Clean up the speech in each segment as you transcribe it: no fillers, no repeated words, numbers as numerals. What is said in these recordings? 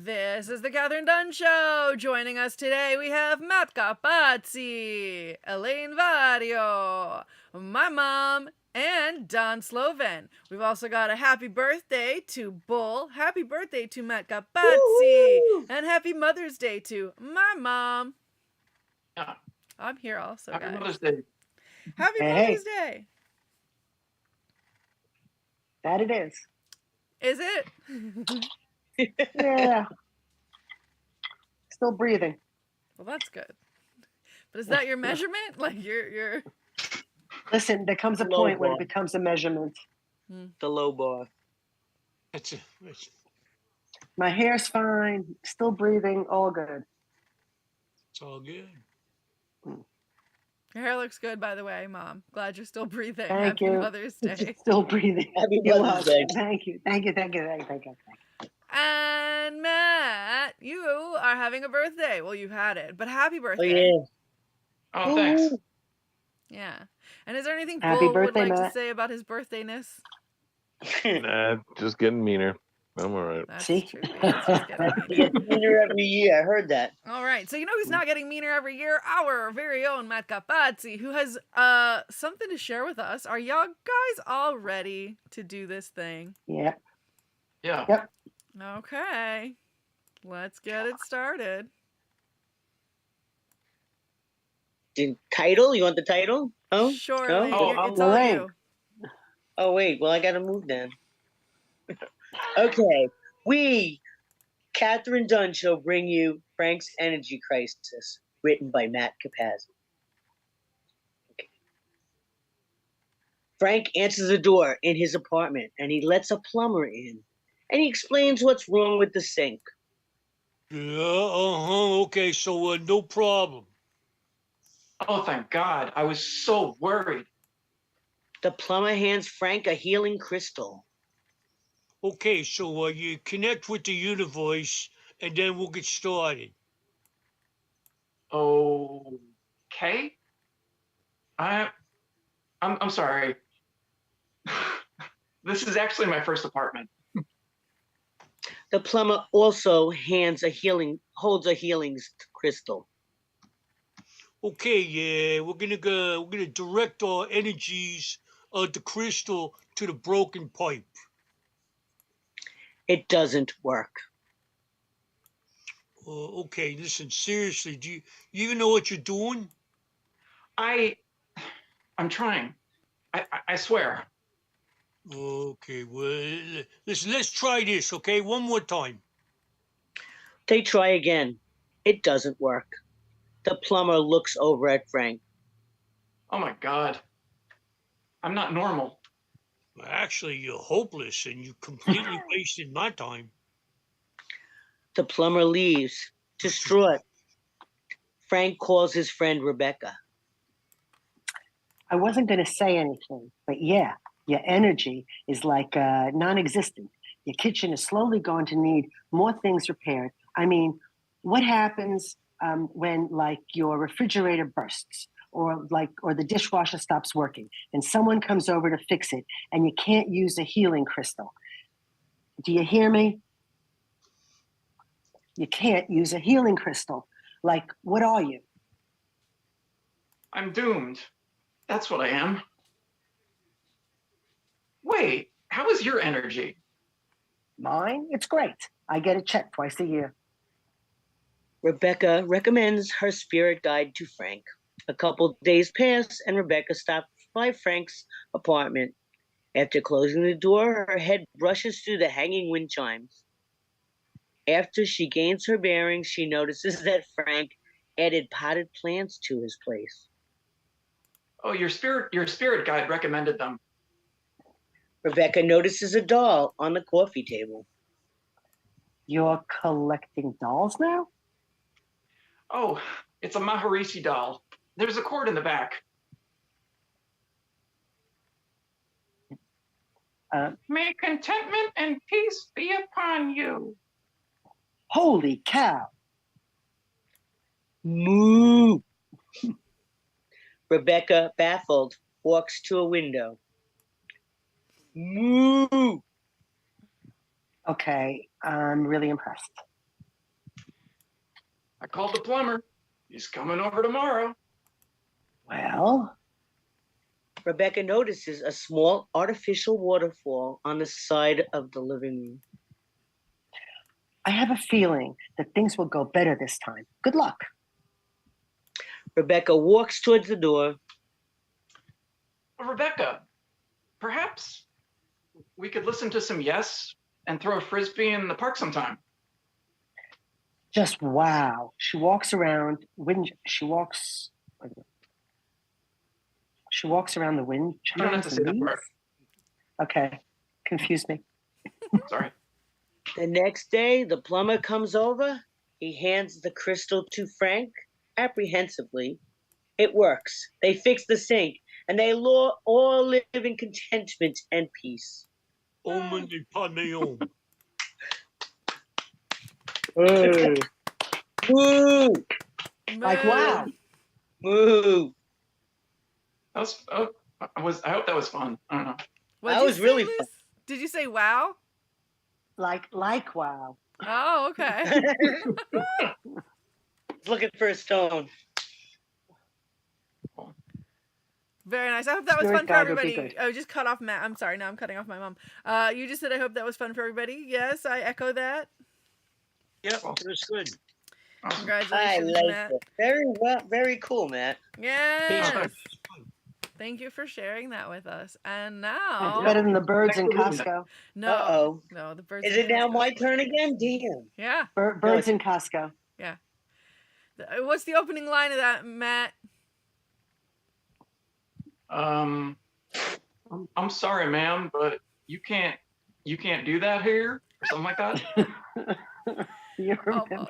This is the Kathryn Dunn Show. Joining us today, we have Matt Capazzi, Elaine Vario, my mom, and Don Sloven. We've also got a happy birthday to Bull, happy birthday to Matt Capazzi, and happy Mother's Day to my mom. Yeah. I'm here also, Happy guys. Mother's Day. Happy Mother's Day. That it is. Is it? Yeah. Still breathing. Well, that's good. But is that your measurement? Like you're... Listen, there comes a Low point when bar. it becomes a measurement. The low bar. It's My hair's fine, still breathing, all good. all good. Your hair looks good, by the way, Mom. Glad you're still breathing. Thank Happy you. Mother's Day. Still breathing. Happy You're Mother's welcome. Day. Thank you. Thank you. Thank you. Thank you. Thank you. Thank you. And Matt, you are having a birthday. Well, you've had it, but happy Oh, birthday. yeah. Oh, thanks. Yeah. And is there anything Happy Bull would birthday, like to Matt. say about his birthdayness? Nah, just getting meaner. I'm all right. That's See? true. He is just getting He meaner. gets meaner every year. I heard that. All right. So you know who's not getting meaner every year? Our very own Matt Capazzi, who has something to share with us. Are y'all guys all ready to do this thing? Yeah. Yeah. Yep. Okay. Let's get it started. The title? You want the title? Oh, Sure, Oh, Elaine, oh, it's all Elaine. you. Oh, wait. Well, I got to move then. Okay. We, Kathryn Dunn, shall bring you Frank's Energy Crisis, written by Matt Capazzi. Okay. Frank answers the door in his apartment, and he lets a plumber in, and he explains what's wrong with the sink. Yeah, okay, so no problem. Oh, thank God. I was so worried. The plumber hands Frank a healing crystal. Okay, so you connect with the universe, and then we'll get started. Okay. I'm sorry. This is actually my first apartment. The plumber also holds a healing crystal. Okay, yeah, we're gonna direct our energies of the crystal to the broken pipe. It doesn't work. Okay, listen, seriously, do you even know what you're doing? I'm trying. I swear. Okay, well, listen, let's try this, okay? One more time. They try again. It doesn't work. The plumber looks over at Frank. Oh my God. I'm not normal. Actually, you're hopeless, and you completely wasted my time. The plumber leaves, distraught. Frank calls his friend Rebecca. I wasn't going to say anything, but yeah, your energy is like non-existent. Your kitchen is slowly going to need more things repaired. I mean, what happens when like your refrigerator bursts or the dishwasher stops working and someone comes over to fix it and you can't use a healing crystal? Do you hear me? You can't use a healing crystal. Like, what are you? I'm doomed. That's what I am. Wait, how is your energy? Mine? It's great. I get it checked twice a year. Rebecca recommends her spirit guide to Frank. A couple days pass, and Rebecca stops by Frank's apartment. After closing the door, her head brushes through the hanging wind chimes. After she gains her bearings, she notices that Frank added potted plants to his place. Oh, your spirit guide recommended them. Rebecca notices a doll on the coffee table. You're collecting dolls now? Oh, it's a Maharishi doll. There's a cord in the back. May contentment and peace be upon you. Holy cow. Moo! Rebecca, baffled, walks to a window. Moo! Okay, I'm really impressed. I called the plumber. He's coming over tomorrow. Well, Rebecca notices a small artificial waterfall on the side of the living room. I have a feeling that things will go better this time. Good luck. Rebecca walks towards the door. Rebecca, perhaps we could listen to some Yes and throw a frisbee in the park sometime. Just wow. She walks around. She walks around the wind chimes. You don't have to say that leaves? part. Okay, confused me. Sorry. The next day, the plumber comes over. He hands the crystal to Frank, apprehensively. It works. They fix the sink, and they all live in contentment and peace. Om Padme Om. Moo! Like wow. Moo! That was. I hope that was fun. I don't know. What'd That you was say, really Liz? fun. Did you say wow? Like wow. Oh, okay. Looking for a stone. Very nice. I hope that was Spirit fun for guide would be everybody. good. Oh, just cut off Matt. I'm sorry. No, I'm cutting off my mom. You just said I hope that was fun for everybody. Yes, I echo that. Yep, it was good. I Congratulations, like Matt. it. Very well, very cool, Matt. Yes. Thank you for sharing that with us. And It's now, better than the birds in Thanks for Costco. no, Uh-oh. no, the birds. Is in it now Costco. my turn again? Damn. Yeah. Birds in Costco. What's the opening line of that, Matt? I'm sorry, ma'am, but you can't do that here or something like that. You remember?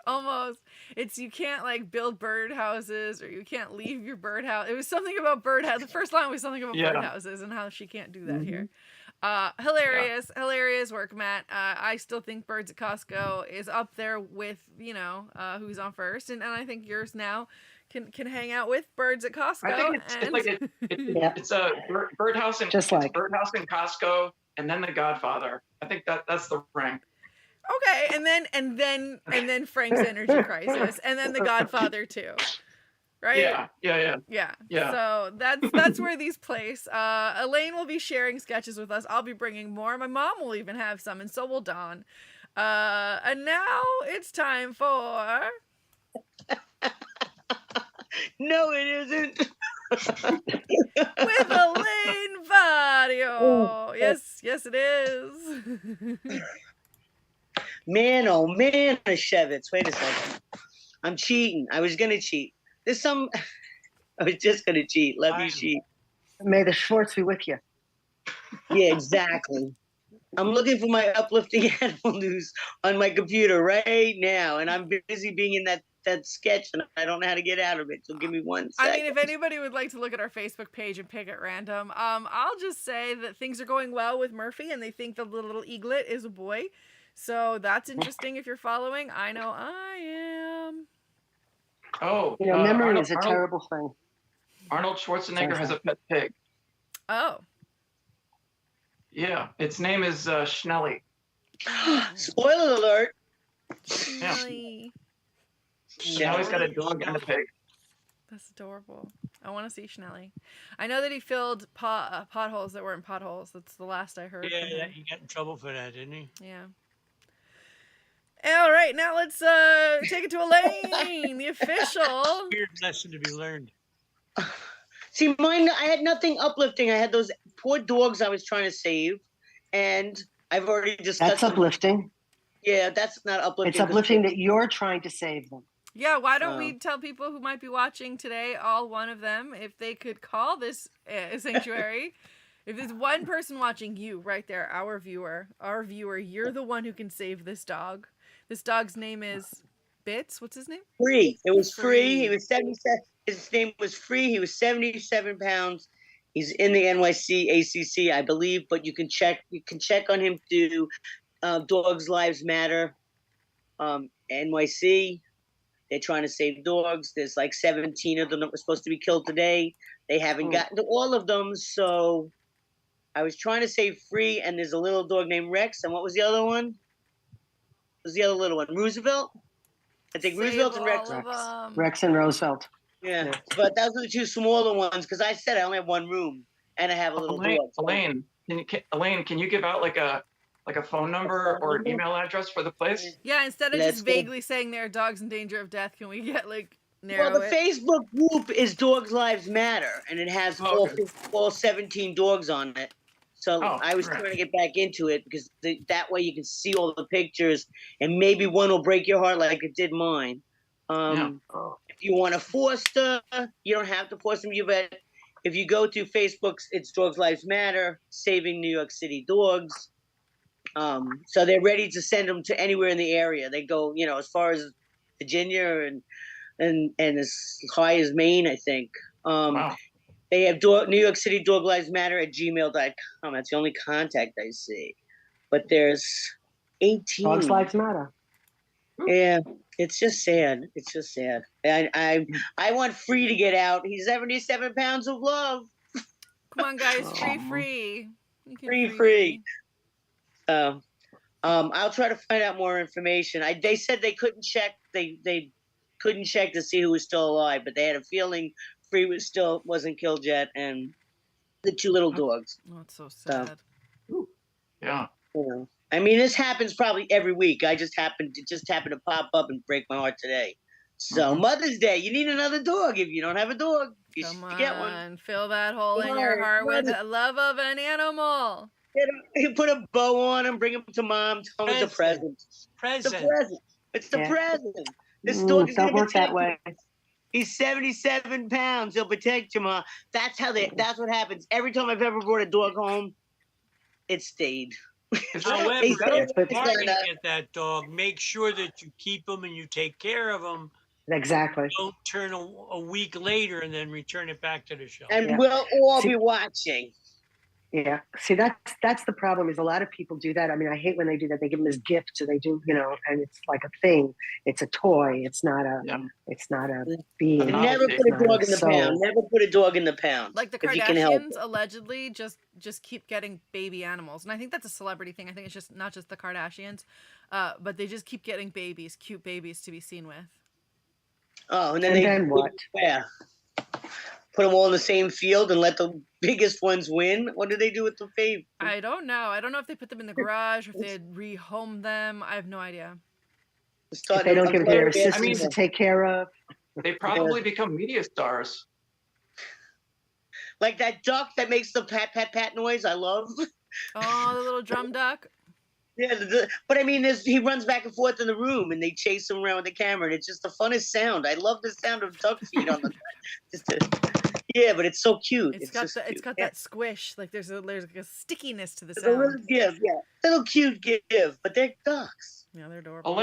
Almost. It's you can't like build birdhouses or you can't leave your birdhouse. It was something about birdhouse. The first line was something about birdhouses and how she can't do that here. Hilarious work, Matt. I still think Birds at Costco is up there with who's on first, and I think yours now can hang out with Birds at Costco. I think it's a birdhouse and Just like birdhouse in Costco, and then The Godfather. I think that's the rank. Okay, and then Frank's Energy Crisis, and then The Godfather too, right? Yeah. So that's where these place. Elaine will be sharing sketches with us. I'll be bringing more. My mom will even have some, and so will Dawn. And now it's time for. No, it isn't. With Elaine Vario. Yes, it is. Man, oh man, Shevitz. Wait a second. I'm cheating. I was gonna cheat. I was just gonna cheat. Let me cheat. May the Schwartz be with you. Yeah, exactly. I'm looking for my uplifting animal news on my computer right now, and I'm busy being in that sketch, and I don't know how to get out of it. So give me 1 second. I mean, if anybody would like to look at our Facebook page and pick at random, I'll just say that things are going well with Murphy, and they think the little eaglet is a boy. So that's interesting if you're following. I know I am. Oh, memory is a terrible thing. Arnold Schwarzenegger has a pet pig. Oh. Yeah, its name is Schnelly. Spoiler alert. Schnelly. Schnelly's got a dog and a pig. That's adorable. I want to see Schnelly. I know that he filled potholes that weren't potholes. That's the last I heard. Yeah, he got in trouble for that, didn't he? Yeah. All right, now let's take it to Elaine, the official. Weird lesson to be learned. See, mine, I had nothing uplifting. I had those poor dogs I was trying to save, and I've already discussed. That's uplifting. Yeah, that's not uplifting. It's uplifting that you're trying to save them. Yeah, why don't we tell people who might be watching today, all one of them, if they could call this sanctuary. If there's one person watching, you right there, our viewer, you're the one who can save this dog. This dog's name is Bits. What's his name? Free. It was free. He was 77. His name was Free. He was 77 pounds. He's in the NYC ACC, I believe, but you can check on him through Dogs Lives Matter, NYC. They're trying to save dogs. There's like 17 of them that were supposed to be killed today. They haven't gotten to all of them, so I was trying to save Free, and there's a little dog named Rex. And what was the other one? What was the other little one? Roosevelt? I think Save Roosevelt and all Rex. of Rex. 'em. Rex and Roosevelt. Yeah, Yeah. but those are the two smaller ones because I said I only have one room and I have a little Elaine, dog. Elaine, can you give out like a phone number or an email address for the place? Yeah, instead of Let's just go. vaguely saying there are dogs in danger of death, can we get like Well, narrow the it? Facebook group is Dogs Lives Matter, and it has Oh, okay. all 17 dogs on it. So Oh, I was right. trying to get back into it because that way you can see all the pictures, and maybe one will break your heart like it did mine. Yeah. If you want to foster, you don't have to foster them. But if you go to Facebook's, it's Dogs Lives Matter, Saving New York City Dogs. So they're ready to send them to anywhere in the area. They go, as far as Virginia and as high as Maine, I think. Wow. They have New York City Dog Lives Matter at gmail.com. That's the only contact I see. But there's 18. Dogs' lives matter. Yeah, it's just sad. It's just sad. I want Free to get out. He's 77 pounds of love. Come on, guys, Aw. free. You can Free. I'll try to find out more information. They said they couldn't check. They couldn't check to see who was still alive, but they had a feeling Free wasn't killed yet, and the two little dogs. Oh, it's so sad. Yeah. I mean, this happens probably every week. It just happened to pop up and break my heart today. So Mother's Day, you need another dog. If you don't have a dog, you Come should get one. on, fill that hole in your heart with the love of an animal. You put a bow on him, bring him to Mom, tell him it's a present. It's a present. It's the present. This dog is don't gonna work that way. He's 77 pounds. He'll protect you, Mom. That's what happens. Every time I've ever brought a dog home, it stayed. However, They if said- you are going to get that dog, make sure that you keep him and you take care of him. Exactly. Don't turn a week later and then return it back to the show. And Yeah. we'll all See- be watching. Yeah. See, that's the problem. Is a lot of people do that. I mean, I hate when they do that. They give them as gifts, or they do, and it's like a thing. It's a toy. It's not a. Yeah. It's not a being. Not Never a put a dog in the soul. pound. Never put a dog in the pound. Like the if you can help Kardashians it. allegedly just keep getting baby animals, and I think that's a celebrity thing. I think it's just not just the Kardashians, but they just keep getting babies, cute babies to be seen with. Oh, and And then what? Yeah. Put them all in the same field and let the biggest ones win. What do they do with the baby? I don't know. I don't know if they put them in the garage or if they rehome them. I have no idea. If they don't give it to their assistants mean- to take care of. They probably become media stars. Like that duck that makes the pat noise. I love. Oh, the little drum duck. Yeah, but I mean, he runs back and forth in the room, and they chase him around with the camera, and it's just the funnest sound. I love the sound of duck feet on the. Yeah, but it's so cute. It's just got cute. that squish. Like there's like a stickiness to the It's a little sound. give, little cute give, but they're ducks. Yeah, they're adorable.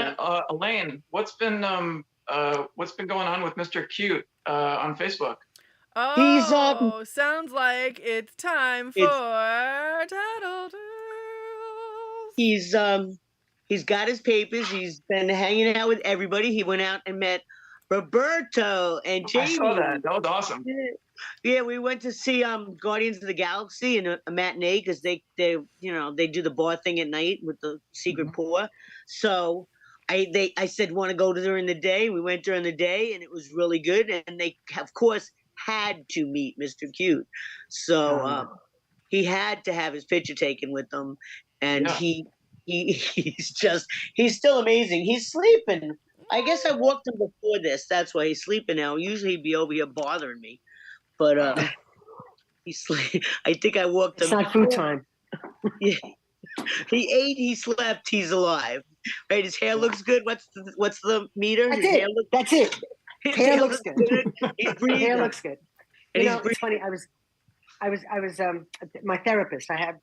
Elaine, what's been going on with Mr. Cute on Facebook? Oh, sounds like it's time for Tattle Tales. He's got his papers. He's been hanging out with everybody. He went out and met Roberto and Jamie. I saw that. That was awesome. Yeah, we went to see Guardians of the Galaxy in a matinee because they do the bar thing at night with the secret pour. So I said want to go during the day. We went during the day and it was really good. And they of course had to meet Mr. Cute, so he had to have his picture taken with them. And he's still amazing. He's sleeping. I guess I walked him before this. That's why he's sleeping now. Usually he'd be over here bothering me. But he's I think I walked him. It's not food time. Yeah. He ate, he slept, he's alive. Right? His hair looks good. What's the meter? That's His it. hair That's it. his Hair looks good. He's breathing. Hair looks good. And You he's know, it's funny. I was my therapist. I had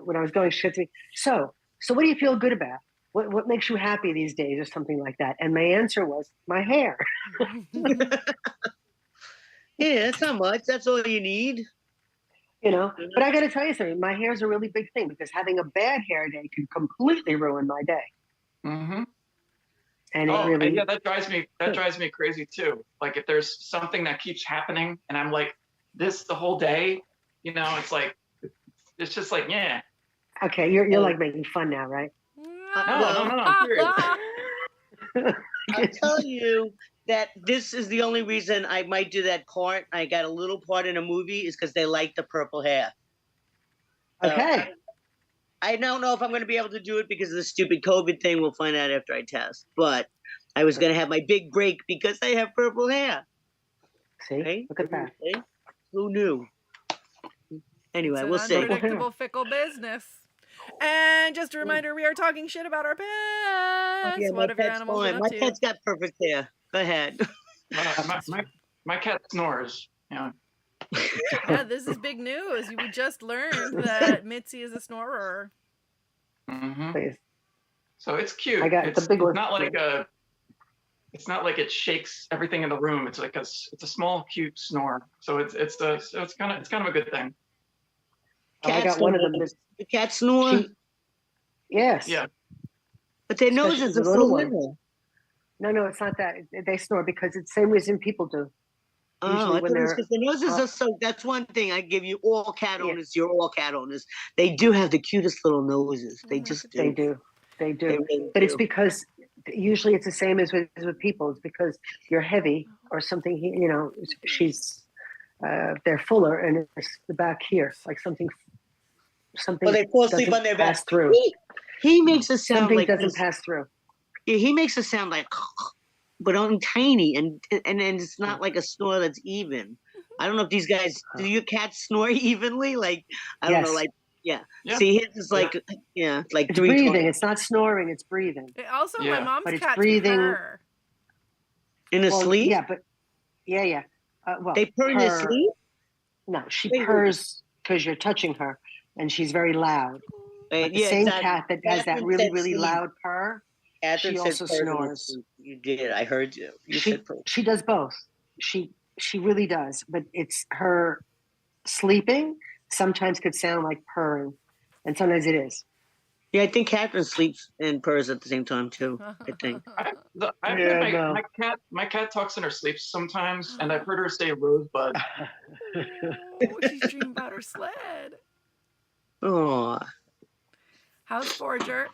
when I was going, she said to me, so what do you feel good about? What makes you happy these days, or something like that? And my answer was my hair. Yeah, that's not much. That's all you need. But I got to tell you something. My hair is a really big thing because having a bad hair day can completely ruin my day. Mm-hmm. And it really, yeah, that drives me crazy too. Like if there's something that keeps happening and I'm like this the whole day, it's just like, yeah. Okay, you're like making fun now, right? No, I'm serious. I'll tell you that this is the only reason I might do that part. I got a little part in a movie is because they like the purple hair. So Okay. I don't know if I'm going to be able to do it because of the stupid COVID thing. We'll find out after I test. But I was going to have my big break because I have purple hair. See, Right? look at that. Right? Who knew? Anyway, It's an we'll see. unpredictable, fickle business. And just a reminder, we are talking shit about our pets. Yeah, What my have your pet's animals fine. been up My to? pet's got perfect hair. Go ahead. My cat snores. Yeah. Yeah, this is big news. We just learned that Mitzi is a snorer. hmm Please. So it's cute. I got it's, the big it's one. not like a. It's not like it shakes everything in the room. It's like it's a small, cute snore. So it's kind of a good thing. Oh, I Cats got one of don't them. know. The cats snore, Yes. Yeah. but their Especially noses the are so little one. little. No, it's not that. They snore because it's the same reason people do. Oh, Usually I when thought it was they're because the noses uh, are so. That's one thing I give you. All cat Yeah. owners, you're all cat owners. They do have the cutest little noses. They Look just at they do. do. They do. They really But it's do. because usually it's the same as with people. It's because you're heavy or something. She's they're fuller and it's the back here, like something Well, they fall asleep doesn't on their back. pass through. He makes a sound Something like doesn't this. pass through. Yeah, he makes a sound like, but on tiny, and it's not like a snore that's even. I don't know if these guys do your cats snore evenly. Like I don't know, Yes. like yeah. Yeah. See, his is like like It's 320 breathing. It's not snoring. It's breathing. Also, my Yeah. mom's But it's cats breathing- purr. in his Well, sleep. yeah, but yeah. Well, They purr in their her- sleep. No, she Wait, wait. purrs because you're touching her, and she's very loud. But the Yeah, same exactly. cat that has that Kathryn really, said really sleep. loud purr, Kathryn she said also purrs in her snores. sleep. You did. I heard you. You She said purr. she does both. She really does. But it's her sleeping sometimes could sound like purring, and sometimes it is. Yeah, I think Kathryn sleeps and purrs at the same time too. I think. I've Yeah, heard no. my cat talks in her sleep sometimes, and I've heard her say Rosebud. Oh, she's dreaming about her sled. Oh, How's Forger?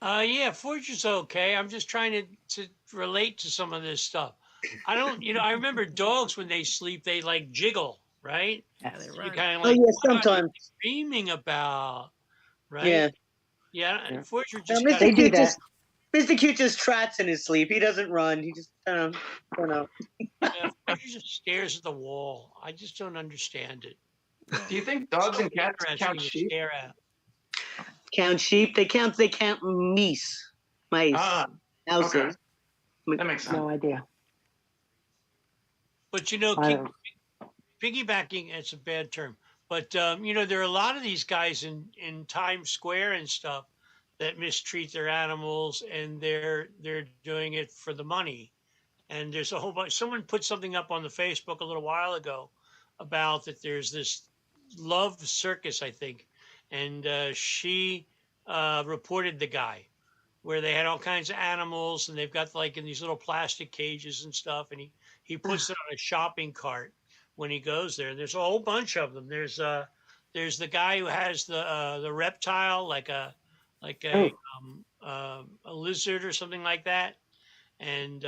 Yeah, Fortune's okay. I'm just trying to relate to some of this stuff. I don't, I remember dogs when they sleep, they like jiggle, right? Yeah, they You run. kind of oh like, yeah, what are you sometimes. dreaming about, right? Yeah. Yeah, Yeah. Fortune Now, just Mr. got They do Cute that. just Mr. Cute just trots in his sleep. He doesn't run. He just don't know. Fortune just stares at the wall. I just don't understand it. Do you think dogs and cats Interesting count to sheep? stare at. Count sheep. They count mice. Ah, Houses. okay. That makes sense. No idea. But I- piggybacking, it's a bad term, but there are a lot of these guys in Times Square and stuff that mistreat their animals, and they're doing it for the money. And there's a whole bunch. Someone put something up on the Facebook a little while ago about that. There's this Love Circus, I think, and she reported the guy where they had all kinds of animals, and they've got like in these little plastic cages and stuff, and he puts it on a shopping cart when he goes there. There's a whole bunch of them. There's the guy who has the reptile, like a lizard or something like that, and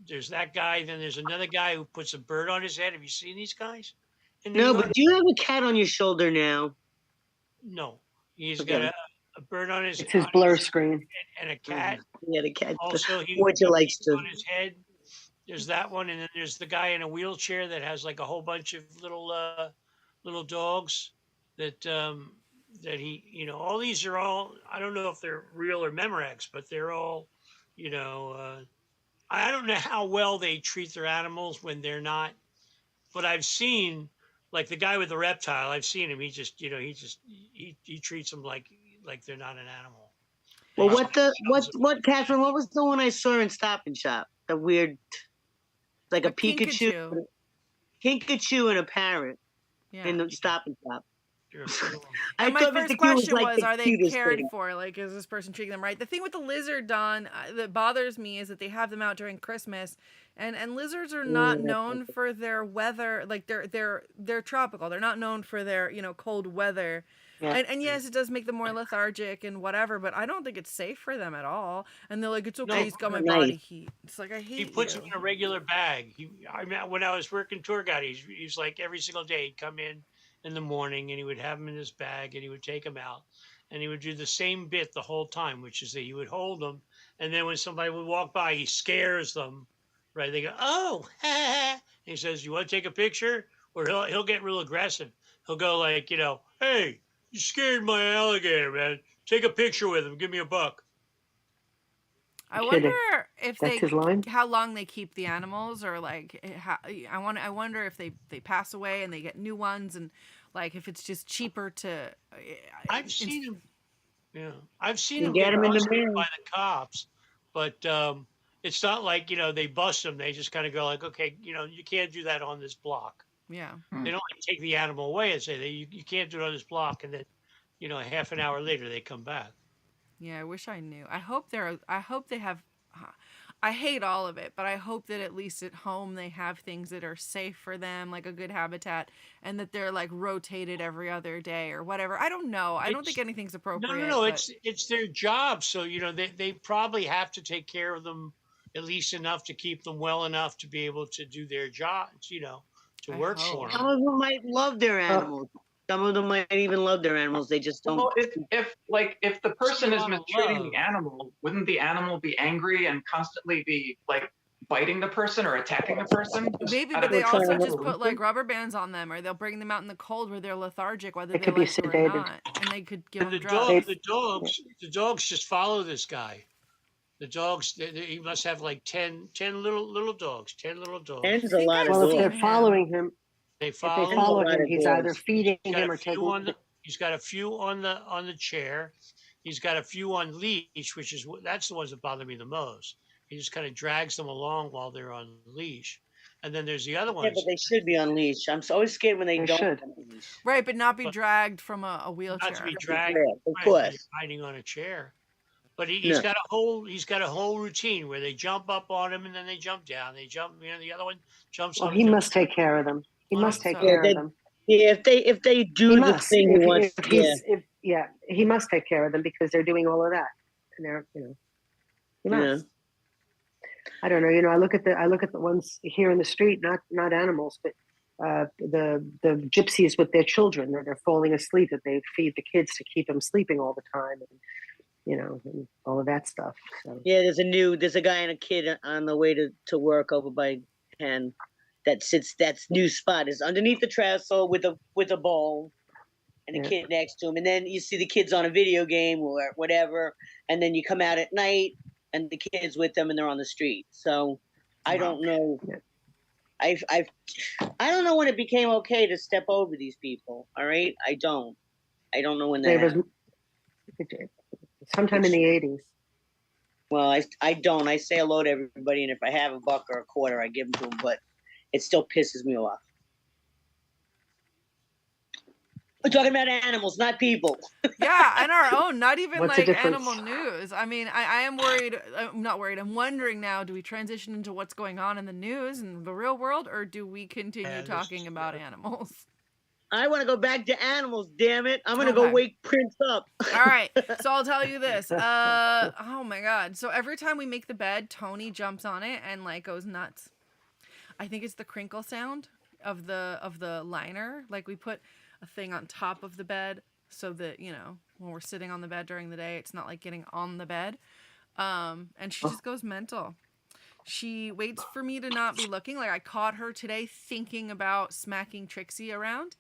there's that guy. Then there's another guy who puts a bird on his head. Have you seen these guys? In New No, York? but do you have a cat on your shoulder now? No, he's Okay. got a bird on his It's his on blur his- screen. and a cat. Yeah, the cat. Also, he Fortune likes to. on his head. There's that one, and then there's the guy in a wheelchair that has like a whole bunch of little dogs that that he all these are all, I don't know if they're real or Memorex, but they're all I don't know how well they treat their animals when they're not, but I've seen like the guy with the reptile. I've seen him. He just he treats them like they're not an animal. Well, He's- what Catherine? What was the one I saw in Stop and Shop? The weird, like a A Pikachu, Kinkajou. Pikachu and a parrot Yeah. in the Stop and Shop. There are a few of 'em. And my thought first Mr. Q was question like was, the are they cutest cared thing. for? Like, is this person treating them right? The thing with the lizard, Don, that bothers me is that they have them out during Christmas, and lizards are not known for their weather. Like, they're tropical. They're not known for their cold weather. Yeah. And yes, it does make them more lethargic and whatever, but I don't think it's safe for them at all. And they're like, it's okay, No, he's got my nice. body heat. It's like, I hate He puts you. them in a regular bag. I mean, when I was working tour guide, he's like every single day he'd come in the morning and he would have them in his bag and he would take them out and he would do the same bit the whole time, which is that he would hold them and then when somebody would walk by, he scares them, right? They go, oh, he says, you want to take a picture? Or he'll get real aggressive. He'll go like, hey, you scared my alligator, man. Take a picture with him. Give me $1. I Kidding. wonder if That's they his line? how long they keep the animals, or like I wonder if they pass away and they get new ones, and like if it's just cheaper to. I've seen him. Yeah, I've seen You him get get 'em in the busted mail. by the cops, but it's not like they bust them. They just kind of go like, okay, you can't do that on this block. Yeah. They don't like take the animal away and say that you can't do it on this block, and then half an hour later they come back. Yeah, I wish I knew. I hope they have. I hate all of it, but I hope that at least at home they have things that are safe for them, like a good habitat, and that they're like rotated every other day or whatever. I don't know. I don't think anything's appropriate. No. But It's their job, so they probably have to take care of them at least enough to keep them well enough to be able to do their jobs. To I work hope. for Some them. of them might love their animals. Some of them might even love their animals. They just don't. Well, if the person is lot of mistreating love. the animal, wouldn't the animal be angry and constantly be like biting the person or attacking the person? just maybe, out but of they also pure just put reason? like rubber bands on them, or they'll bring them out in the cold where they're lethargic, whether They they could be like to or sedated. not, and they could give And them the drugs. dogs just follow this guy. The dogs, he must have like 10 little dogs, 10 little dogs. Ten's I a think lot I've of Well, if seen they're dogs. following him, They if they follow. follow a lot him, of he's either dogs. feeding He's got him a or few taking. he's got a few on the chair. He's got a few on leash, that's the ones that bother me the most. He just kind of drags them along while they're on leash. And then there's the other Yeah, ones. but they should be on leash. I'm always scared when they They don't should. have a leash. Right, but not be But- dragged from a Not wheelchair. to be dragged, Yeah, of right, when course. you're riding on a chair. But No. he's got a whole routine where they jump up on him and then they jump down. They jump, the other one jumps Well, on he him. must take care of them. He Well, must take so- care Yeah, of them. Yeah, if they do He the must. thing he wants, If he's, he must take care of them because they're doing all of that, and they're, he must. I don't know. I look at the ones here in the street, not animals, but the gypsies with their children that they're falling asleep, that they feed the kids to keep them sleeping all the time, and all of that stuff. So. Yeah, there's a guy and a kid on the way to work over by 10 that's new spot is underneath the trestle with a bowl and a Yeah. kid next to him. And then you see the kids on a video game or whatever, and then you come out at night and the kids with them and they're on the street. So I don't know. Yeah. I don't know when it became okay to step over these people. All right. I don't know when that There was happened. sometime in the 80s. Well, I don't. I say hello to everybody, and if I have $1 or a quarter, I give them to them. But it still pisses me off. We're talking about animals, not people. Yeah, and our own, not even What's the like difference? animal news. I mean, I am worried. I'm not worried. I'm wondering now, do we transition into what's going on in the news and the real world, or do we continue Yeah, this talking is about good. animals? I want to go back to animals. Damn it! I'm gonna go Okay. wake Prince up. All right, so I'll tell you this. Oh my God. So every time we make the bed, Tony jumps on it and like goes nuts. I think it's the crinkle sound of the liner. Like we put a thing on top of the bed so that, when we're sitting on the bed during the day, it's not like getting on the bed. And she just goes mental. She waits for me to not be looking. Like I caught her today thinking about smacking Trixie around.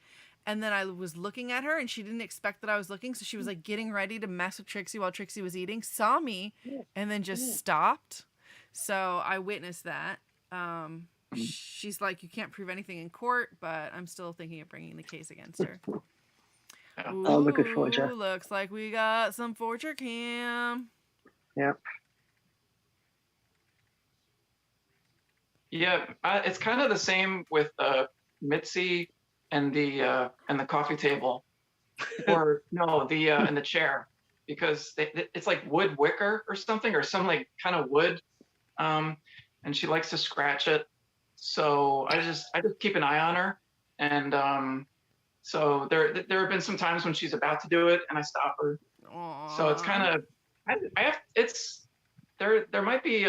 And then I was looking at her and she didn't expect that I was looking. So she was like getting ready to mess with Trixie while Trixie was eating, saw me, and then just stopped. So I witnessed that. She's like, you can't prove anything in court, but I'm still thinking of bringing the case against her. Yeah. Ooh, Oh, look at Forger. looks like we got some Forger cam. Yep. Yeah, it's kind of the same with Mitzi and the coffee table. or no, the in the chair, because it's like wood wicker or something, or some like kind of wood, and she likes to scratch it. So I just keep an eye on her, and so there have been some times when she's about to do it, and I stop her. So it's kind of I have it's there might be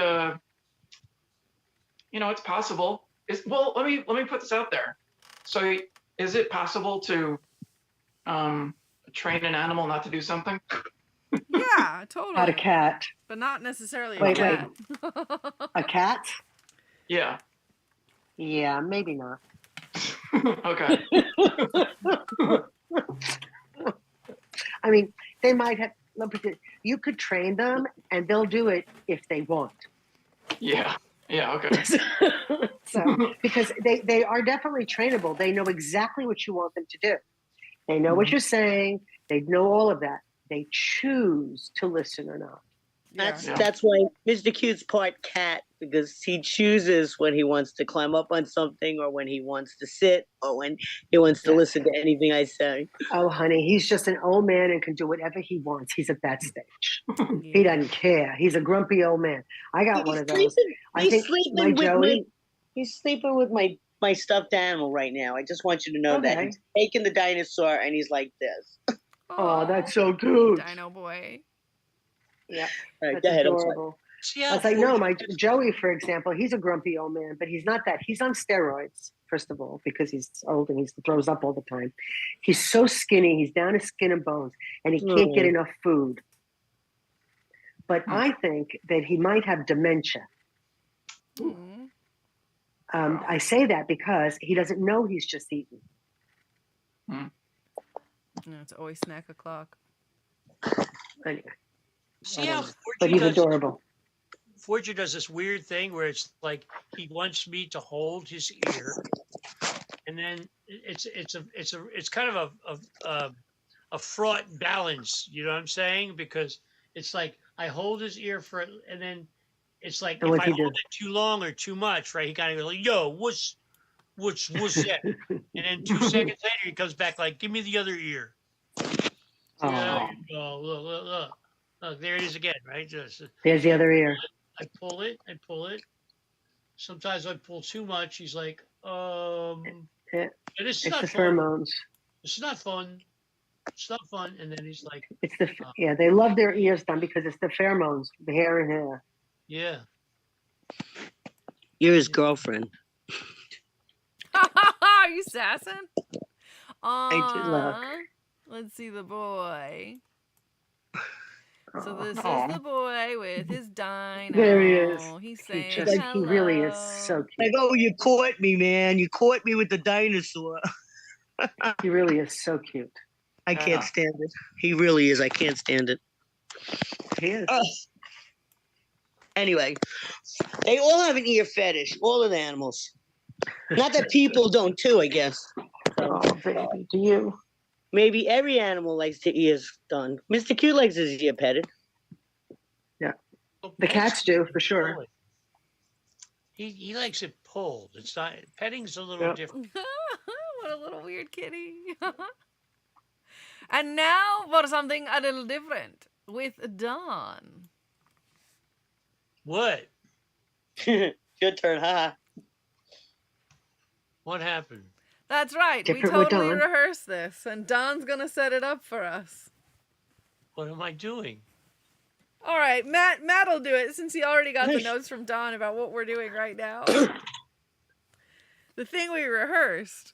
it's possible. Well, let me put this out there. So is it possible to train an animal not to do something? Yeah, totally. Not a cat. But not necessarily a Wait. cat. A cat? Yeah. Yeah, maybe not. Okay. I mean, they might have. You could train them, and they'll do it if they want. Yeah. Yeah. Okay. So, because they are definitely trainable. They know exactly what you want them to do. They know what you're saying. They know all of that. They choose to listen or not. That's why Mr. Cute's part cat, because he chooses when he wants to climb up on something, or when he wants to sit, or when he wants to listen to anything I say. Oh, honey, he's just an old man and can do whatever he wants. He's at that stage. He doesn't care. He's a grumpy old man. I got one of those. He's sleeping with my stuffed animal right now. I just want you to know that he's taking the dinosaur and he's like this. Oh, that's so cute. Dino boy. Yeah, right, that's adorable. Yeah, I was like, no, my Joey, for example, he's a grumpy old man, but he's not that. He's on steroids, first of all, because he's old and he throws up all the time. He's so skinny. He's down to skin and bones, and he can't get enough food. But I think that he might have dementia. I say that because he doesn't know he's just eaten. It's always snack o'clock. Anyway. See how But he's adorable. Forger does this weird thing where it's like he wants me to hold his ear, and then it's kind of a fraught balance. You know what I'm saying? Because it's like I hold his ear for, and then it's like if I hold it too long or too much, right? He kind of goes like, "Yo, what's that?" And then 2 seconds later, he comes back like, "Give me the other ear." There you go. Look, there it is again, right? There's the other ear. I pull it. Sometimes I pull too much. He's like, this is not fun. Pheromones. This is not fun. It's not fun. And then he's like, it's they love their ears done because it's the pheromones, the hair and hair. Yeah. You're his girlfriend. Are you sassing? I did look. Let's see the boy. So this is the boy with his dino. There he is. He's saying He really is so cute. Like, oh, you caught me, man. You caught me with the dinosaur. He really is so cute. I can't stand it. He really is. I can't stand it. He is. Anyway, they all have an ear fetish, all of the animals. Not that people don't too, I guess. Oh, baby, do you? Maybe every animal likes their ears done. Mr. Q likes his ear petted. Yeah. The cats do, for sure. He likes it pulled. It's not, petting's a little different. What a little weird kitty. And now for something a little different with Dawn. What? Your turn, haha. What happened? That's right. Different we with totally Dawn. rehearsed this, and Dawn's gonna set it up for us. What am I doing? All right, Matt'll do it since he already got the notes from Dawn about what we're doing right now. The thing we rehearsed.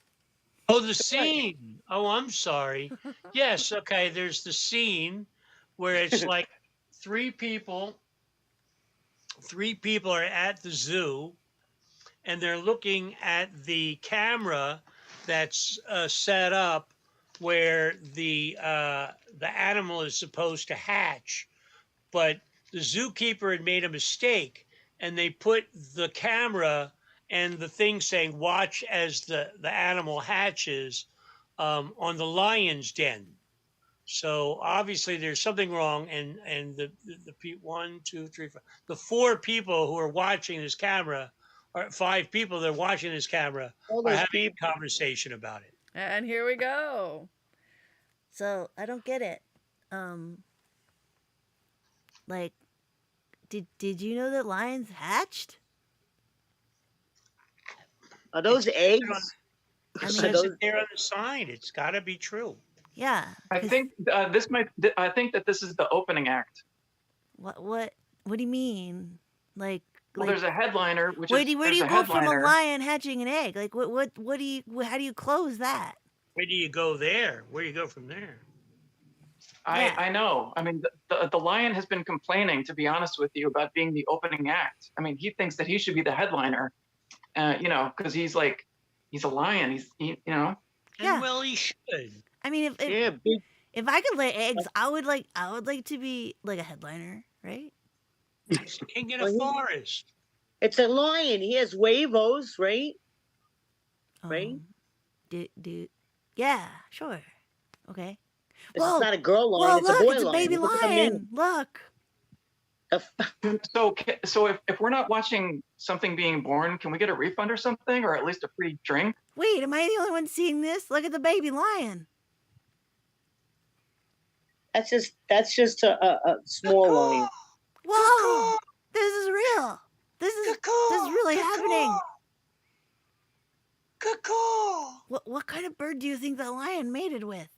Oh, the scene. Oh, I'm sorry. Yes, okay, there's the scene where it's like three people are at the zoo, and they're looking at the camera that's set up where the animal is supposed to hatch, but the zookeeper had made a mistake, and they put the camera and the thing saying "watch as the animal hatches" on the lion's den. So obviously there's something wrong, and the 1, 2, 3, 4, the 4 people who are watching this camera, or 5 people that are watching this camera, are having a conversation about it. And here we go. So I don't get it. Like, did you know that lions hatched? Are those eggs? I It mean, says it there on the sign. It's got to be true. yeah. I 'cause think I think that this is the opening act. what do you mean? Like, Well, like there's a headliner, which where is do there's you a go from a headliner. lion hatching an egg? Like, what do you how do you close that? Where do you go there? Where do you go from there? Yeah. I know. I mean, the lion has been complaining, to be honest with you, about being the opening act. I mean, he thinks that he should be the headliner, you know, because he's a lion. You know. Yeah. And well, he should. I mean, Yeah, big. if I could lay eggs, I would like to be like a headliner, right? He's the king of the Well, he- forest. It's a lion. He has huevos, right? Right? Yeah, sure. Okay. It's Whoa, not a girl lion. Whoa, It's look, a boy it's a lion. baby Look at the mane. lion. Look. So if we're not watching something being born, can we get a refund or something, or at least a free drink? Wait, am I the only one seeing this? Look at the baby lion. That's just a small lion. Whoa, this is real. This is really happening. What kind of bird do you think that lion mated with?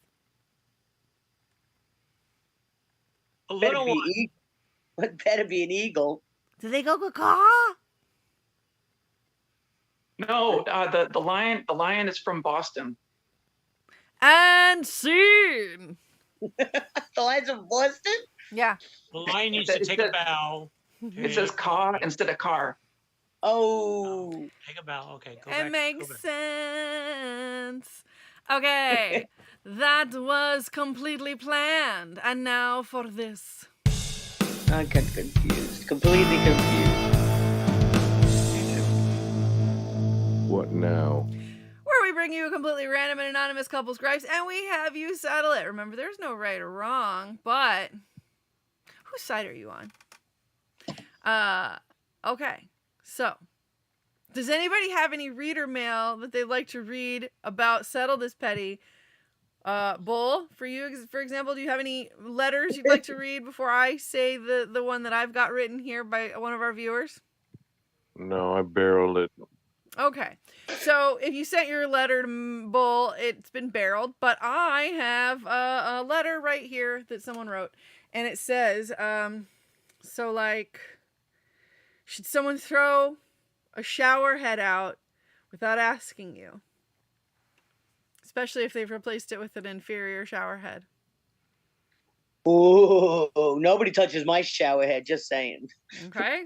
A Better little be one. better be an eagle. Do they go caw? No, the lion is from Boston. And scene. The lions of Boston? Yeah. The lion needs to take a bow. It says caw instead of car. Oh. Take a bow. Okay, go It back. Go makes back. sense. Okay. That was completely planned. And now for this. I got confused. Completely confused. What now? Where we bring you a completely random and anonymous couple's gripes and we have you settle it. Remember, there's no right or wrong, but whose side are you on? Okay. So, does anybody have any reader mail that they'd like to read about Settle This Petty? Bull, for you, for example, do you have any letters you'd like to read before I say the one that I've got written here by one of our viewers? No, I barreled it. Okay. So if you sent your letter to Bull, it's been barreled, but I have a letter right here that someone wrote, and it says, so like, should someone throw a shower head out without asking you? Especially if they've replaced it with an inferior shower head. Oh, nobody touches my shower head, just saying. Okay.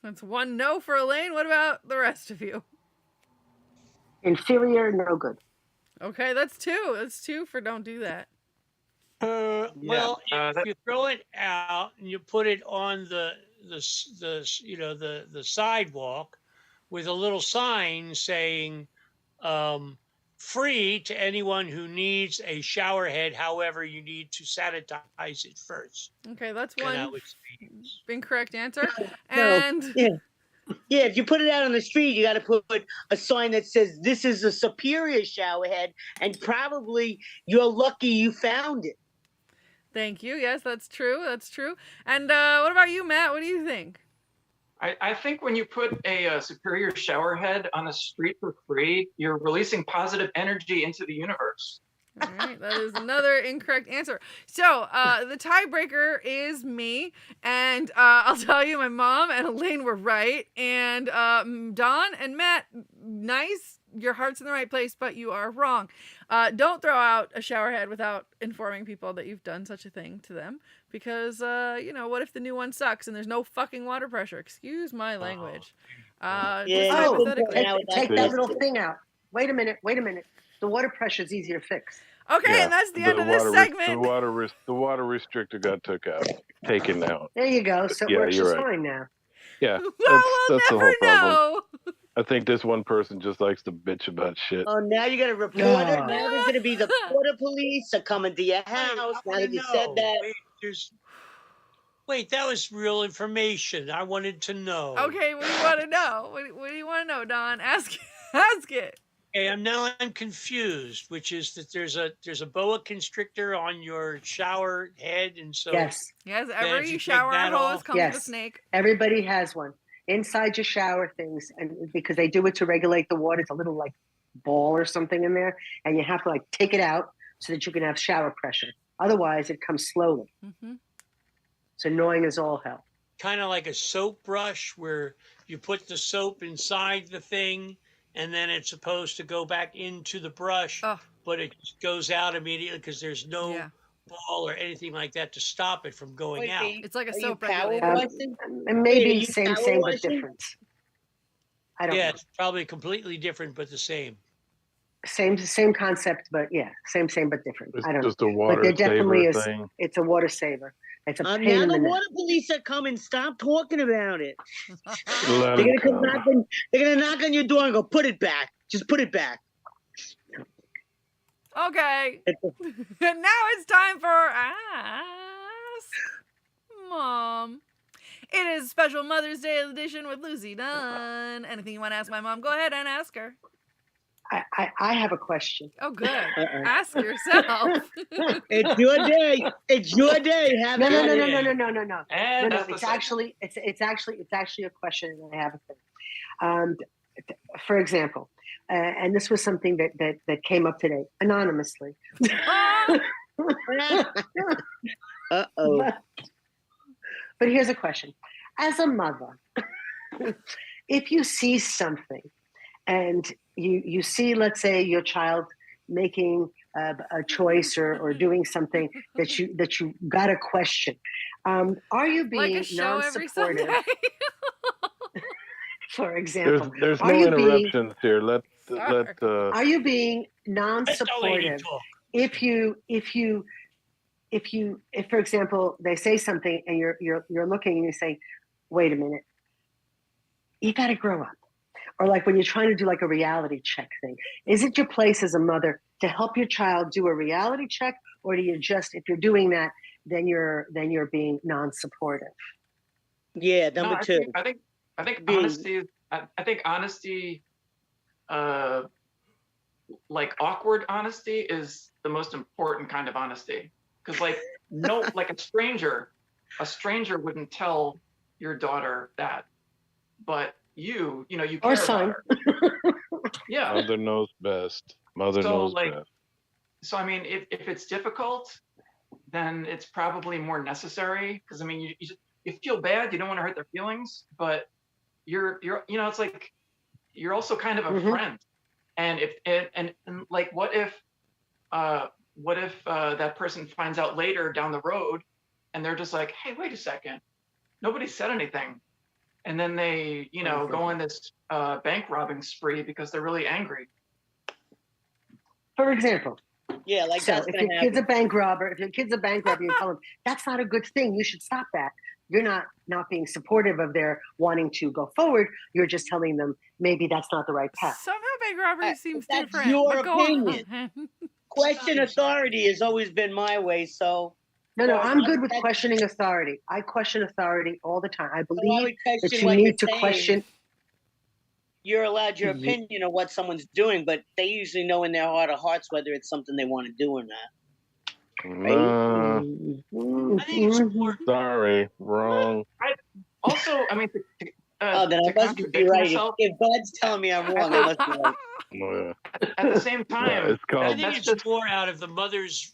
That's one no for Elaine. What about the rest of you? Inferior, no good. Okay, that's two. That's two for don't do that. Well, if that- you throw it out and you put it on the sidewalk with a little sign saying free to anyone who needs a shower head, however you need to sanitize it first. Okay, that's And one that would be- incorrect answer. No. And Yeah, if you put it out on the street, you got to put a sign that says this is a superior shower head, and probably you're lucky you found it. thank you. Yes, that's true. That's true. And what about you, Matt? What do you think? I think when you put a superior shower head on the street for free, you're releasing positive energy into the universe. All right, that is another incorrect answer. So the tiebreaker is me, and I'll tell you, my mom and Elaine were right, and Don and Matt, nice, your heart's in the right place, but you are wrong. Don't throw out a shower head without informing people that you've done such a thing to them, because what if the new one sucks and there's no fucking water pressure? Excuse my language. Yeah, Just no, hypothetically. and I would Take like that to- little thing out. Wait a minute. The water pressure is easier to fix. Okay, Yeah, and that's the end of this the segment. water restrictor got taken out. There you go. So it Yeah, works you're just right. fine now. Yeah, Well, that's we'll the never whole problem. know. I think this one person just likes to bitch about shit. Oh, now you got a reporter. No. Now there's going to be the border police are coming to your house. Now that you said that. Wait, that was real information. I wanted to know. Okay, what do you want to know? What do you want to know, Don? Ask it. Okay, I'm confused, which is that there's a boa constrictor on your shower head, and so Yes, Yes, then if every you take shower that hose off, comes with a yes. snake. Everybody has one inside your shower things, and because they do it to regulate the water, it's a little like ball or something in there, and you have to like take it out so that you can have shower pressure. Otherwise, it comes slowly. Hmm. It's annoying as all hell. kind of like a soap brush where you put the soap inside the thing and then it's supposed to go back into the brush, Oh, but it just goes out immediately because there's no yeah. ball or anything like that to stop it from going Wait, out. It's like a are you soap power regulator. washing? And Wait, are maybe you same, power but washing? different. I don't Yeah, know. it's probably completely different, but the same. Same concept, but yeah, same, but different. It's I don't know. just a But water there definitely saver is. thing. It's a water saver. It's a pain Now in the the neck. water police are coming. Stop talking about it. Let They're 'em gonna come come. knocking. They're gonna knock on your door and go, "Put it back. Just put it back." Okay. And now it's time for Ask Mom. It is special Mother's Day edition with Lucy Dunn. Anything you want to ask my mom, go ahead and ask her. I have a question. Oh, good. Uh-oh. Ask yourself. It's your day. It's your day. Have No, at no, it. no, no, no, no, no, no. And No, that's the it's segment. actually it's actually a question, and I have a thing. For example, and this was something that came up today anonymously. Uh-oh. But here's a question: as a mother, if you see something, and you see, let's say, your child making a choice or doing something that you got to question, are you Like being a show every non-supportive? Sunday. For example, There's are no you being interruptions here. Let are you being Let the lady non-supportive talk. if for example they say something and you're looking and you say, wait a minute, you got to grow up? Or like when you're trying to do like a reality check thing, is it your place as a mother to help your child do a reality check, or do you just, if you're doing that, then you're being non-supportive? Yeah, No, number two. I think Being- honesty. I think honesty, like awkward honesty, is the most important kind of honesty. Because like like a stranger wouldn't tell your daughter that, but you care Or about son. her. Yeah. Mother knows best. Mother So, knows like, best. So I mean, if it's difficult, then it's probably more necessary. Because I mean, you feel bad, you don't want to hurt their feelings, but you're it's like you're also kind of a Mhm. friend. And if and like what if that person finds out later down the road and they're just like, hey, wait a second, nobody said anything, and then they go on this bank robbing spree because they're really angry. For example, Yeah, like so that's if gonna your kid's a happen. bank robber, you tell them that's not a good thing, you should stop that. You're not being supportive of their wanting to go forward. You're just telling them maybe that's not the right path. Somehow bank robbery seems that's different. your But go opinion. on. Question authority has always been my way. So No, Well, I'm good with that's- questioning authority. I question authority all the time. I I believe would that question you what you're need to saying. question. You're allowed your Ye- opinion of what someone's doing, but they usually know in their heart of hearts whether it's something they want to do or not. Nah, I think it's more. sorry, wrong. Also, I mean, Oh, then I to must be contradict right. myself, If God's telling me I'm wrong, I must be right. Yeah. at the same time, it's called- I that- think that's it's just more out of the mother's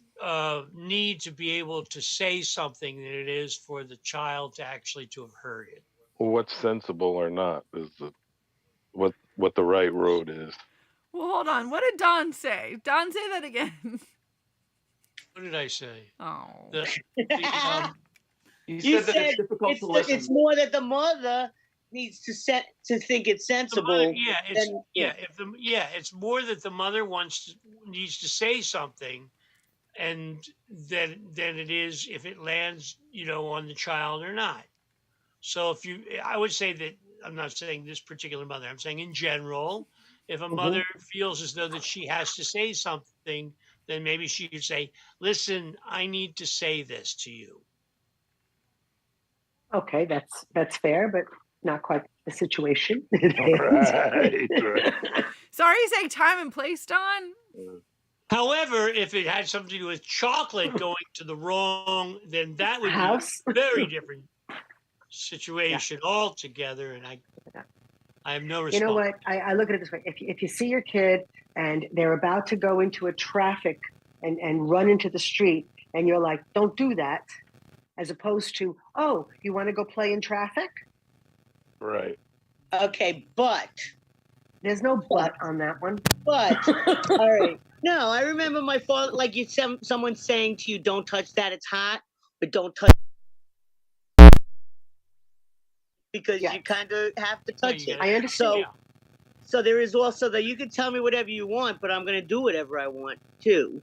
need to be able to say something than it is for the child to actually to have heard it. What's sensible or not is what the right road is. Well, hold on. What did Don say? Don, say that again. What did I say? Oh. you You said that said it's difficult to it's listen. more that the mother needs to think it's The sensible. mother, yeah, it's then- it's more that the mother needs to say something, and than it is if it lands on the child or not. So I would say that I'm not saying this particular mother. I'm saying in general, if a mother feels as though that she has to say something, then maybe she could say, "Listen, I need to say this to you." Okay, that's fair, but not quite the situation. Right, right. So are you saying time and place, Don? However, if it had something to do with chocolate going to the wrong, then that would House? be a very different situation altogether. And I have no response. You know what? I look at it this way. If you see your kid and they're about to go into a traffic and run into the street, and you're like, don't do that, as opposed to, oh, you want to go play in traffic? Right. Okay, but There's no but on that one. But all right. No, I remember my father, like someone saying to you, "Don't touch that; it's hot," but don't touch because Yeah. you kind of have to touch it. I understand. So there is also that you can tell me whatever you want, but I'm going to do whatever I want too.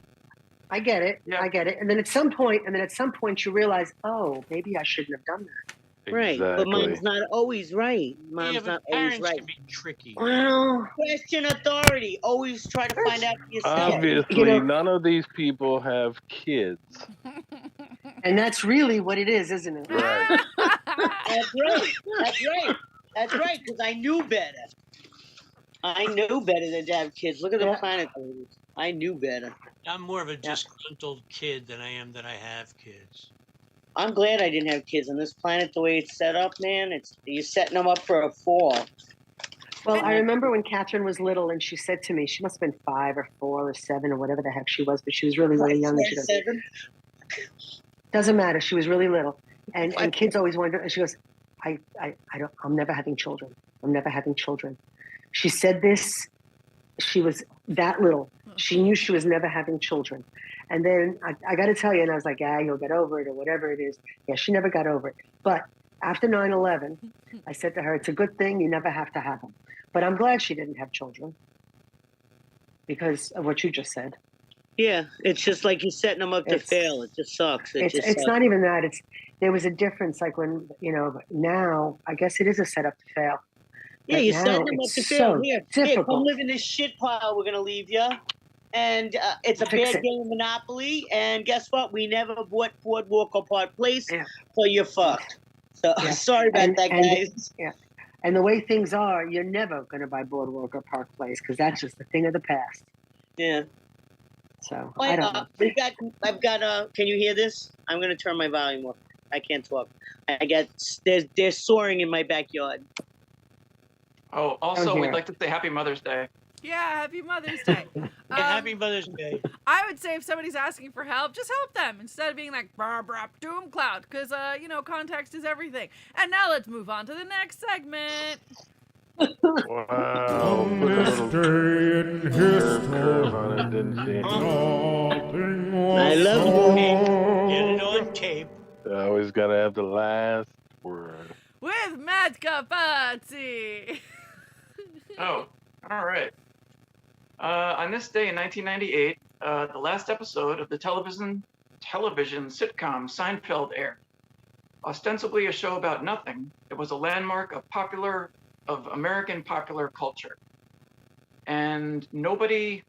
I get it. Yeah. I get it. And then at some point, you realize, oh, maybe I shouldn't have done that. Right, Exactly. but mom's not always right. Mom's Yeah, not but always parents right. can be tricky. Well, Question authority. Always try to find out for yourself. Obviously, none of these people have kids. and that's really what it is, isn't it? Right. That's right. That's right. That's right. Because I knew better. I knew better than to have kids. Look at the planet. I knew better. I'm more of a disgruntled kid than I am that I have kids. I'm glad I didn't have kids on this planet. The way it's set up, man, you're setting them up for a fall. Well, I remember when Kathryn was little, and she said to me, she must have been 5 or 4 or 7 or whatever the heck she was, but she was really, really young. And she goes, 7? doesn't matter. She was really little, and kids always wonder. And she goes, I don't. I'm never having children. I'm never having children. She said this. She was that little. She knew she was never having children. And then I got to tell you, and I was like, yeah, you'll get over it or whatever it is. Yeah, she never got over it. But after 9/11, I said to her, it's a good thing you never have to have them. But I'm glad she didn't have children because of what you just said. Yeah, it's just like you're setting them up to fail. It just sucks. It's not even that. There was a difference. Like when, now I guess it is a setup to fail. Yeah, But you're now setting them up it's to fail. so Here, difficult. come live in this shit pile. We're going to leave you. And it's a Fix bad it. game of Monopoly. And guess what? We never bought Boardwalk or Park Place. Yeah. So you're fucked. So Yeah. sorry about that, guys. Yeah. And the way things are, you're never going to buy Boardwalk or Park Place because that's just a thing of the past. Yeah. So I don't know. I've got can you hear this? I'm going to turn my volume up. I can't talk. They're soaring in my backyard. Oh, also, we'd like to say Happy Mother's Day. Yeah, happy Mother's Day. Happy Mother's Day. I would say if somebody's asking for help, just help them instead of being like, brah, brah, doom cloud, because, context is everything. And now let's move on to the next segment. Wow. Put a little curve on it, didn't she? I love you. Get it on tape. Always gotta have the last word. With Matt Capazzi. Oh, all right. On this day in 1998, the last episode of the television sitcom Seinfeld aired. Ostensibly a show about nothing, it was a landmark of American popular culture. And everybody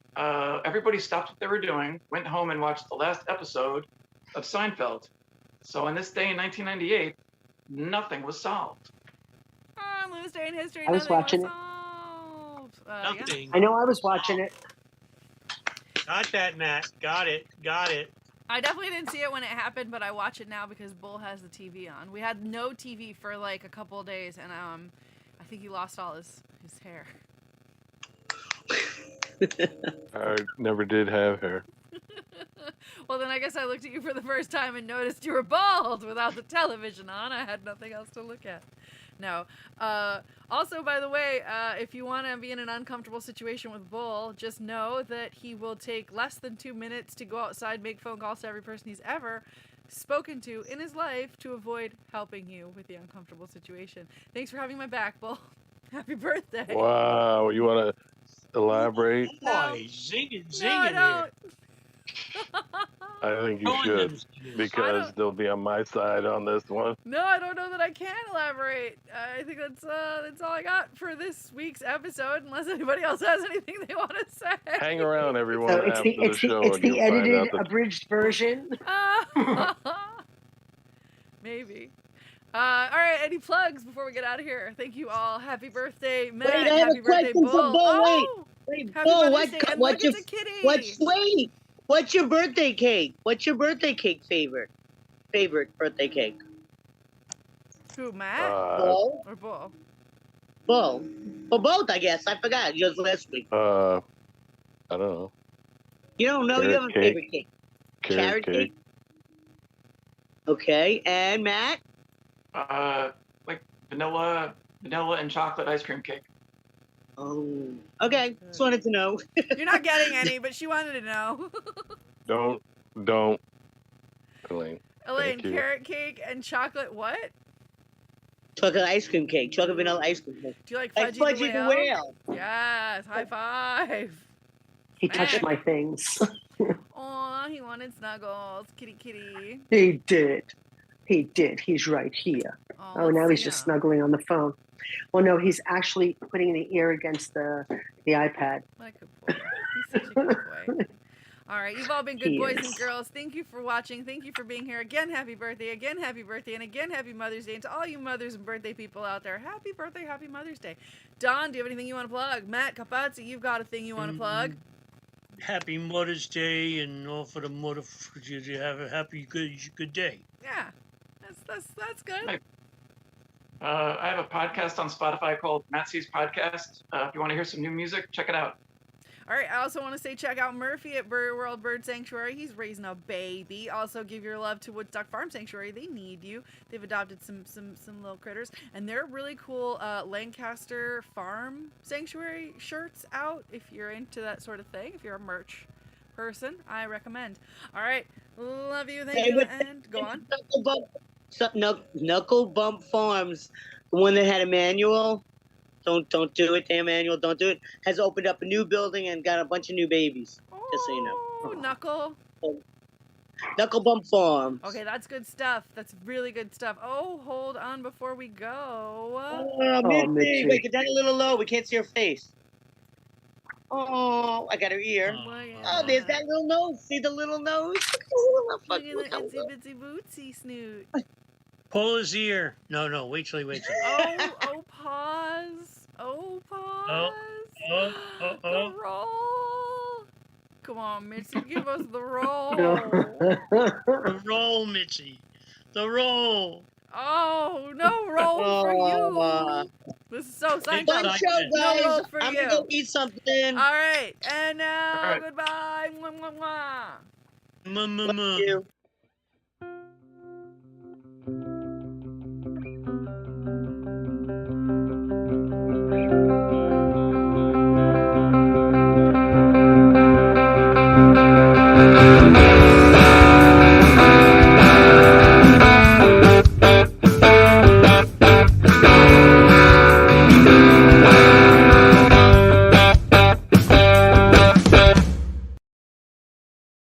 stopped what they were doing, went home and watched the last episode of Seinfeld. So on this day in 1998, nothing was solved. On this day in history, I was nothing watching it. solved. Nothing. I know I was watching it. Got that, Matt. Got it. I definitely didn't see it when it happened, but I watch it now because Bull has the TV on. We had no TV for like a couple of days, and I think he lost all his hair. I never did have hair. Well, then I guess I looked at you for the first time and noticed you were bald without the television on. I had nothing else to look at. No. Also, by the way, if you want to be in an uncomfortable situation with Bull, just know that he will take less than 2 minutes to go outside, make phone calls to every person he's ever spoken to in his life to avoid helping you with the uncomfortable situation. Thanks for having my back, Bull. Happy birthday. Wow. You want to elaborate? No. Boy, zinging No, I don't. I think you should, because they'll be on my side on this one. No, I don't know that I can elaborate. I think that's all I got for this week's episode, unless anybody else has anything they want to say. Hang around, everyone, So after the show, it's and you'll the find edited, out the abridged version. Maybe. All right, any plugs before we get out of here? Thank you all. Happy birthday, Matt. Wait, I have Happy a birthday, question for Bull. Oh, Wait, Happy Bull, Mother's Day. And look, what's your it's a kitty. what's your birthday cake? What's your birthday cake favorite? Favorite birthday cake? Who, Matt Bull? or Bull? Bull. For both, I guess. I forgot. Yours last week. I don't know. You don't know you have a Carrot favorite cake. Carrot cake. Okay, and Matt? Like vanilla and chocolate ice cream cake. Oh, okay. Just wanted to know. You're not getting any, but she wanted to know. Don't, Elaine. Elaine, Thank you. carrot cake and chocolate what? Chocolate ice cream cake. Chocolate vanilla ice cream cake. Do you like Like Fudgy, Fudgy the the Whale? Whale. Yes, high five. He touched Matt. my things. Aw, he wanted snuggles. Kitty, kitty. He did. He did. He's right here. Oh, let's now he's see just him. snuggling on the phone. Well, no, he's actually putting the ear against the iPad. What a good boy. He's such a good boy. All right, you've all been good He boys is. and girls. Thank you for watching. Thank you for being here. Again, happy birthday. Again, happy birthday. And again, happy Mother's Day. And to all you mothers and birthday people out there, happy birthday, happy Mother's Day. Don, do you have anything you want to plug? Matt Capazzi, you've got a thing you want to plug? Happy Mother's Day, and all for the mother. You have a happy, good day. Yeah, that's good. Hey. I have a podcast on Spotify called Matt C's Podcast. If you want to hear some new music, check it out. All right, I also want to say check out Murphy at World Bird Sanctuary. He's raising a baby. Also, give your love to Woodstock Farm Sanctuary. They need you. They've adopted some little critters, and they're really cool Lancaster Farm Sanctuary shirts out. If you're into that sort of thing, if you're a merch person, I recommend. All right, love you, thank you, and go on. Knuckle Bump Farms, the one that had a manual. Don't do it, damn manual. Don't do it. Has opened up a new building and got a bunch of new babies. Just so you know. Oh, Knuckle. Knuckle Bump Farms. Okay, that's good stuff. That's really good stuff. Oh, hold on before we go. Oh, Mitzi. Mitzi. Wait, get down a little low. We can't see her face. Oh, I got her ear. Oh, there's that little nose. See the little nose? Look at the itsy bitsy bootsy snoot. Pull his ear. No, wait till he wakes up. Oh, pause. Oh, pause. Oh. The roll. Come on, Mitzi, give us the roll. The roll, Mitzi. The roll. Oh, no roll for you. This is so Fun Fun Seinfeld. show, No guys. roll for I'm you. gonna go eat something. All right, and now All right. goodbye. Mwah, mwah, mwah. Muh. Love you.